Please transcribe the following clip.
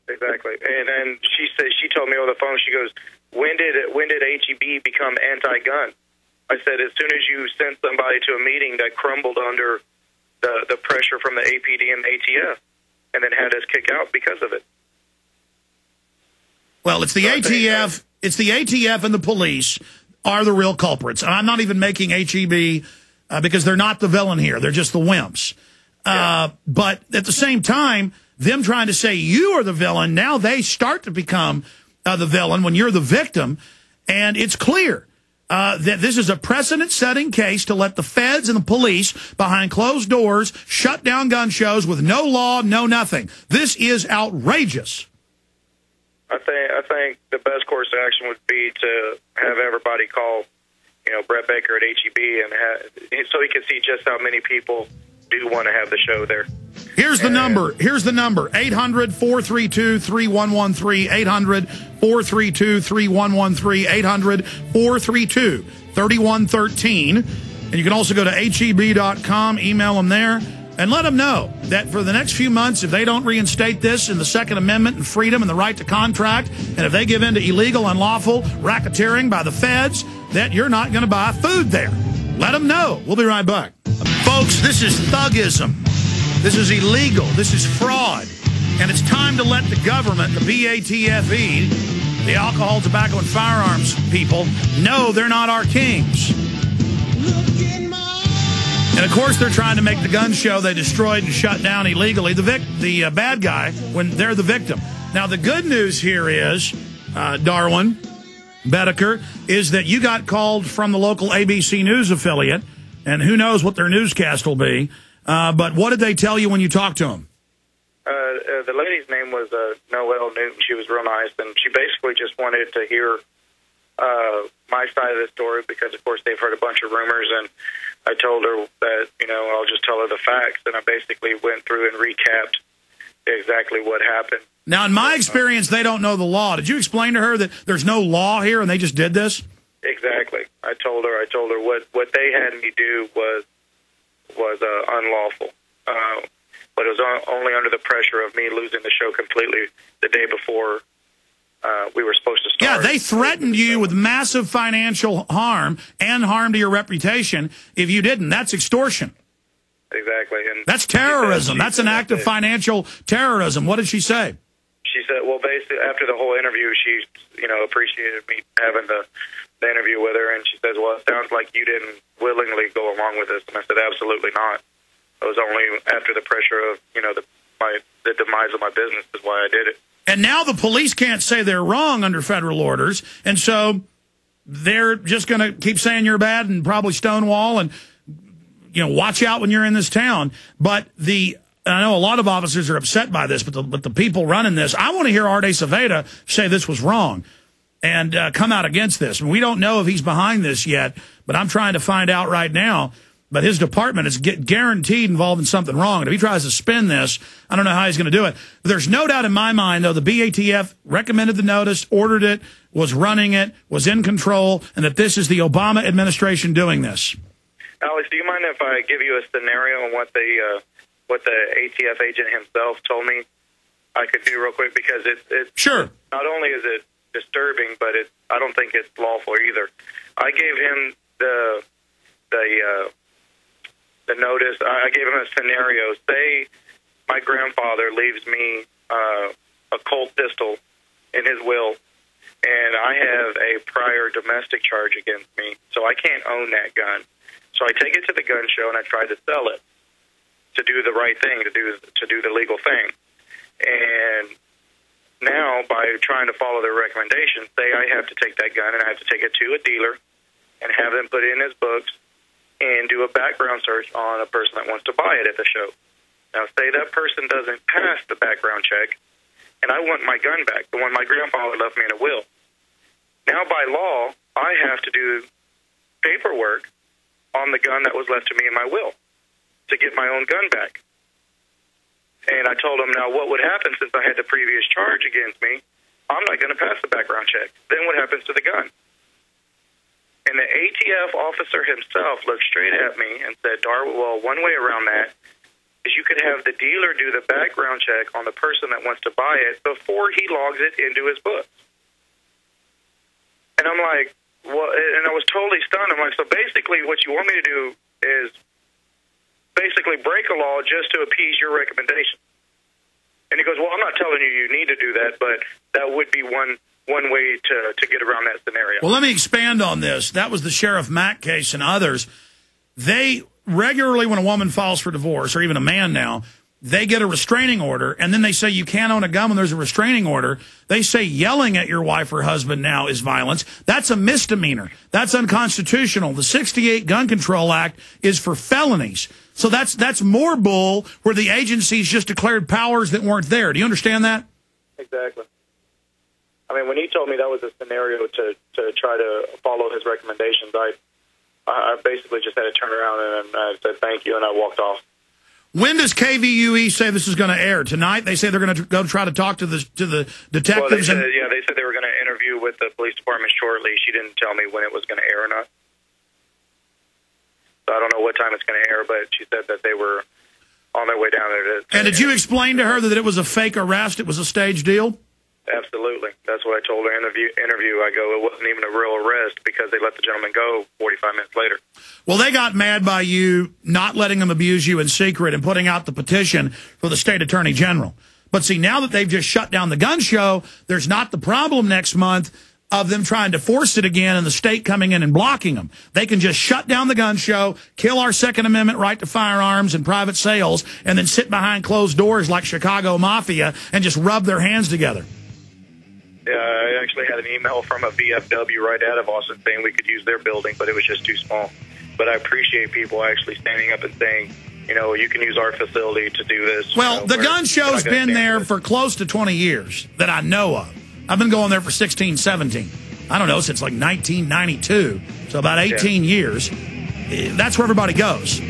Exactly. And then she told me over the phone, she goes, when did HEB become anti-gun? I said, as soon as you sent somebody to a meeting that crumbled under the pressure from the APD and the ATF, and then had us kick out because of it. Well, it's the ATF. It's the ATF and the police are the real culprits. And I'm not even making HEB because they're not the villain here. They're just the wimps. Yeah. But at the same time, them trying to say you are the villain, now they start to become the villain when you're the victim. And it's clear that this is a precedent-setting case to let the feds and the police behind closed doors shut down gun shows with no law, no nothing. This is outrageous. I think the best course of action would be to have everybody call, Brett Baker at HEB, so he can see just how many people do want to have the show there. Here's the number. 800-432-3113. 800-432-3113. 800-432-3113. And you can also go to heb.com, email them there, and let them know that for the next few months, if they don't reinstate this in the Second Amendment and freedom and the right to contract, and if they give in to illegal, unlawful racketeering by the feds, that you're not going to buy food there. Let them know. We'll be right back. Folks, this is thugism. This is illegal. This is fraud. And it's time to let the government, the BATFE, the alcohol, tobacco, and firearms people, know they're not our kings. And, of course, they're trying to make the gun show they destroyed and shut down illegally the bad guy when they're the victim. Now, the good news here is, Darwin Boedecker, is that you got called from the local ABC News affiliate, and who knows what their newscast will be. But what did they tell you when you talked to them? The lady's name was Noelle Newton. She was real nice, and she basically just wanted to hear my side of the story because, of course, they've heard a bunch of rumors, and I told her that, I'll just tell her the facts, and I basically went through and recapped exactly what happened. Now, in my experience, they don't know the law. Did you explain to her that there's no law here and they just did this? Exactly. I told her what they had me do was unlawful. But it was only under the pressure of me losing the show completely the day before we were supposed to start. Yeah, they threatened you with massive financial harm and harm to your reputation if you didn't. That's extortion. Exactly. And that's terrorism. That's an act of financial terrorism. What did she say? She said, well, basically, after the whole interview, she, appreciated me having the interview with her, and she says, well, it sounds like you didn't willingly go along with this. And I said, absolutely not. It was only after the pressure of, the demise of my business is why I did it. And now the police can't say they're wrong under federal orders, and so they're just going to keep saying you're bad and probably stonewall and, watch out when you're in this town. But I know a lot of officers are upset by this, but the people running this, I want to hear Arte Saveda say this was wrong and come out against this. And we don't know if he's behind this yet, but I'm trying to find out right now. But his department is guaranteed involved in something wrong. And if he tries to spin this, I don't know how he's going to do it. But there's no doubt in my mind, though, the BATF recommended the notice, ordered it, was running it, was in control, and that this is the Obama administration doing this. Alex, do you mind if I give you a scenario on what the ATF agent himself told me I could do real quick? Because it's sure. Not only is it disturbing, but I don't think it's lawful either. I gave him the notice. I gave him a scenario. Say my grandfather leaves me a Colt pistol in his will, and I have a prior domestic charge against me, so I can't own that gun. So I take it to the gun show and I try to sell it to do the right thing, to do the legal thing. And now, by trying to follow their recommendations, say I have to take that gun and I have to take it to a dealer and have them put it in his books and do a background search on a person that wants to buy it at the show. Now, say that person doesn't pass the background check, and I want my gun back, the one my grandfather left me in a will. Now, by law, I have to do paperwork on the gun that was left to me in my will to get my own gun back. And I told him, now, what would happen since I had the previous charge against me? I'm not going to pass the background check. Then what happens to the gun? And the ATF officer himself looked straight at me and said, Darwin, well, one way around that is you could have the dealer do the background check on the person that wants to buy it before he logs it into his books. And I'm like, well, and I was totally stunned. I'm like, so basically what you want me to do is basically break a law just to appease your recommendation. And he goes, well, I'm not telling you you need to do that, but that would be one way to get around that scenario. Well, let me expand on this. That was the Sheriff Mack case and others. They regularly, when a woman files for divorce, or even a man now, they get a restraining order, and then they say you can't own a gun when there's a restraining order. They say yelling at your wife or husband now is violence. That's a misdemeanor. That's unconstitutional. The 68 Gun Control Act is for felonies. So that's more bull where the agencies just declared powers that weren't there. Do you understand that? Exactly. I mean, when he told me that was a scenario to try to follow his recommendations, I basically just had to turn around and I said thank you, and I walked off. When does KVUE say this is going to air? Tonight? They say they're going to go try to talk to the detectives. Well, they said they were going to interview with the police department shortly. She didn't tell me when it was going to air or not. So I don't know what time it's going to air, but she said that they were on their way down there. And did you explain to her that it was a fake arrest? It was a staged deal? Absolutely. That's what I told her in the interview. I go, it wasn't even a real arrest because they let the gentleman go 45 minutes later. Well, they got mad by you not letting them abuse you in secret and putting out the petition for the state attorney general. But see, now that they've just shut down the gun show, there's not the problem next month of them trying to force it again and the state coming in and blocking them. They can just shut down the gun show, kill our Second Amendment right to firearms and private sales, and then sit behind closed doors like Chicago Mafia and just rub their hands together. Yeah, I actually had an email from a VFW right out of Austin saying we could use their building, but it was just too small. But I appreciate people actually standing up and saying, you know, you can use our facility to do this. Well, the gun show's been there for close to 20 years that I know of. I've been going there for 16, 17. I don't know, since like 1992. So about 18 years. That's where everybody goes.